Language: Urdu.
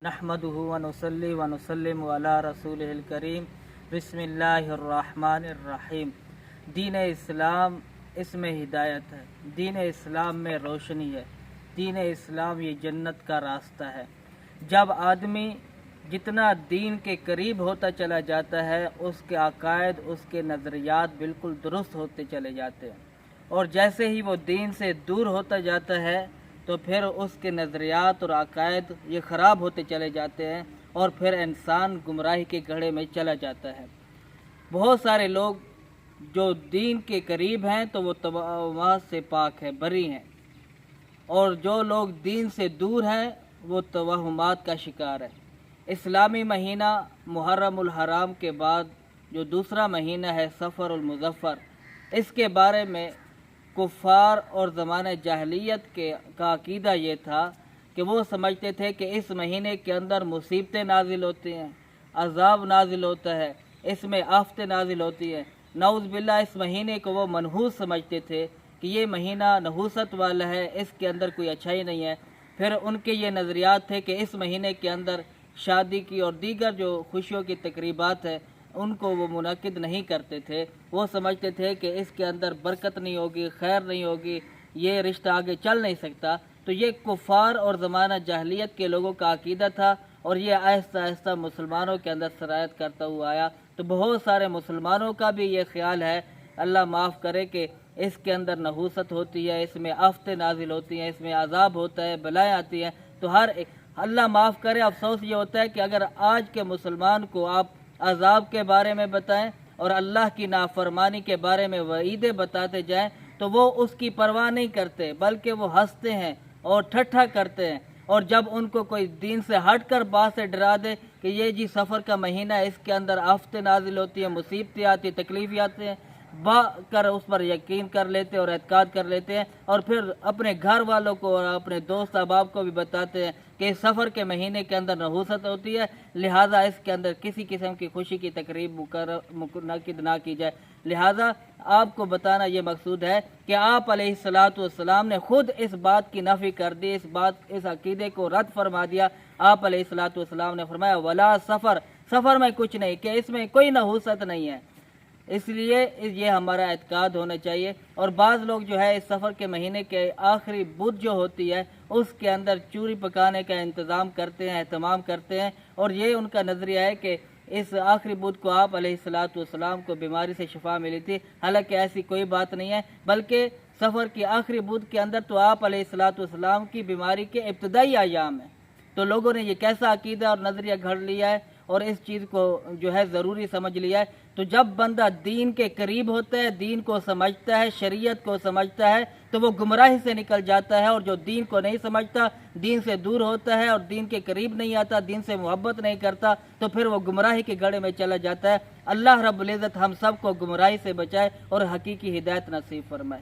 نحمدہ ونصلی ونسلم علی رسولہ الکریم بسم اللہ الرحمن الرحیم۔ دین اسلام، اس میں ہدایت ہے، دین اسلام میں روشنی ہے، دین اسلام یہ جنت کا راستہ ہے۔ جب آدمی جتنا دین کے قریب ہوتا چلا جاتا ہے، اس کے عقائد، اس کے نظریات بالکل درست ہوتے چلے جاتے ہیں، اور جیسے ہی وہ دین سے دور ہوتا جاتا ہے تو پھر اس کے نظریات اور عقائد یہ خراب ہوتے چلے جاتے ہیں، اور پھر انسان گمراہی کے گڑھے میں چلا جاتا ہے۔ بہت سارے لوگ جو دین کے قریب ہیں تو وہ توہمات سے پاک ہیں، بری ہیں، اور جو لوگ دین سے دور ہیں وہ توہمات کا شکار ہے۔ اسلامی مہینہ محرم الحرام کے بعد جو دوسرا مہینہ ہے صفر المظفر، اس کے بارے میں کفار اور زمانہ جاہلیت کا عقیدہ یہ تھا کہ وہ سمجھتے تھے کہ اس مہینے کے اندر مصیبتیں نازل ہوتی ہیں، عذاب نازل ہوتا ہے، اس میں آفتیں نازل ہوتی ہیں۔ نعوذ باللہ، اس مہینے کو وہ منحوس سمجھتے تھے کہ یہ مہینہ نحوست والا ہے، اس کے اندر کوئی اچھائی نہیں ہے۔ پھر ان کے یہ نظریات تھے کہ اس مہینے کے اندر شادی کی اور دیگر جو خوشیوں کی تقریبات ہیں ان کو وہ منعقد نہیں کرتے تھے۔ وہ سمجھتے تھے کہ اس کے اندر برکت نہیں ہوگی، خیر نہیں ہوگی، یہ رشتہ آگے چل نہیں سکتا۔ تو یہ کفار اور زمانہ جاہلیت کے لوگوں کا عقیدہ تھا، اور یہ آہستہ آہستہ مسلمانوں کے اندر سرایت کرتا ہوا آیا۔ تو بہت سارے مسلمانوں کا بھی یہ خیال ہے، اللہ معاف کرے، کہ اس کے اندر نحوست ہوتی ہے، اس میں آفتیں نازل ہوتی ہیں، اس میں عذاب ہوتا ہے، بلائیں آتی ہیں۔ تو اللہ معاف کرے، افسوس یہ ہوتا ہے کہ اگر آج کے مسلمان کو آپ عذاب کے بارے میں بتائیں اور اللہ کی نافرمانی کے بارے میں وعیدیں بتاتے جائیں تو وہ اس کی پرواہ نہیں کرتے، بلکہ وہ ہنستے ہیں اور ٹھٹھا کرتے ہیں۔ اور جب ان کو کوئی دین سے ہٹ کر بات سے ڈرا دے کہ یہ جی سفر کا مہینہ ہے، اس کے اندر آفتیں نازل ہوتی ہیں، مصیبتیں آتی ہیں، تکلیفیں آتی ہیں، کر اس پر یقین کر لیتے اور اعتقاد کر لیتے ہیں، اور پھر اپنے گھر والوں کو اور اپنے دوست احباب کو بھی بتاتے ہیں کہ اس سفر کے مہینے کے اندر نحوست ہوتی ہے، لہٰذا اس کے اندر کسی قسم کی خوشی کی تقریب منعقد نہ کی جائے۔ لہٰذا آپ کو بتانا یہ مقصود ہے کہ آپ علیہ الصلاۃ والسلام نے خود اس بات کی نفی کر دی، اس عقیدے کو رد فرما دیا۔ آپ علیہ الصلاۃ والسلام نے فرمایا ولا سفر میں کچھ نہیں، کہ اس میں کوئی نحوست نہیں ہے۔ اس لیے یہ ہمارا اعتقاد ہونا چاہیے۔ اور بعض لوگ جو ہے اس سفر کے مہینے کے آخری بدھ جو ہوتی ہے اس کے اندر چوری پکانے کا انتظام کرتے ہیں، اہتمام کرتے ہیں، اور یہ ان کا نظریہ ہے کہ اس آخری بدھ کو آپ علیہ الصلاۃ والسلام کو بیماری سے شفا ملی تھی، حالانکہ ایسی کوئی بات نہیں ہے، بلکہ سفر کی آخری بدھ کے اندر تو آپ علیہ الصلاۃ والسلام کی بیماری کے ابتدائی ایام ہیں۔ تو لوگوں نے یہ کیسا عقیدہ اور نظریہ گھڑ لیا ہے اور اس چیز کو جو ہے ضروری سمجھ لیا ہے۔ تو جب بندہ دین کے قریب ہوتا ہے، دین کو سمجھتا ہے، شریعت کو سمجھتا ہے، تو وہ گمراہی سے نکل جاتا ہے، اور جو دین کو نہیں سمجھتا، دین سے دور ہوتا ہے اور دین کے قریب نہیں آتا، دین سے محبت نہیں کرتا، تو پھر وہ گمراہی کے گڑھے میں چلا جاتا ہے۔ اللہ رب العزت ہم سب کو گمراہی سے بچائے اور حقیقی ہدایت نصیب فرمائے۔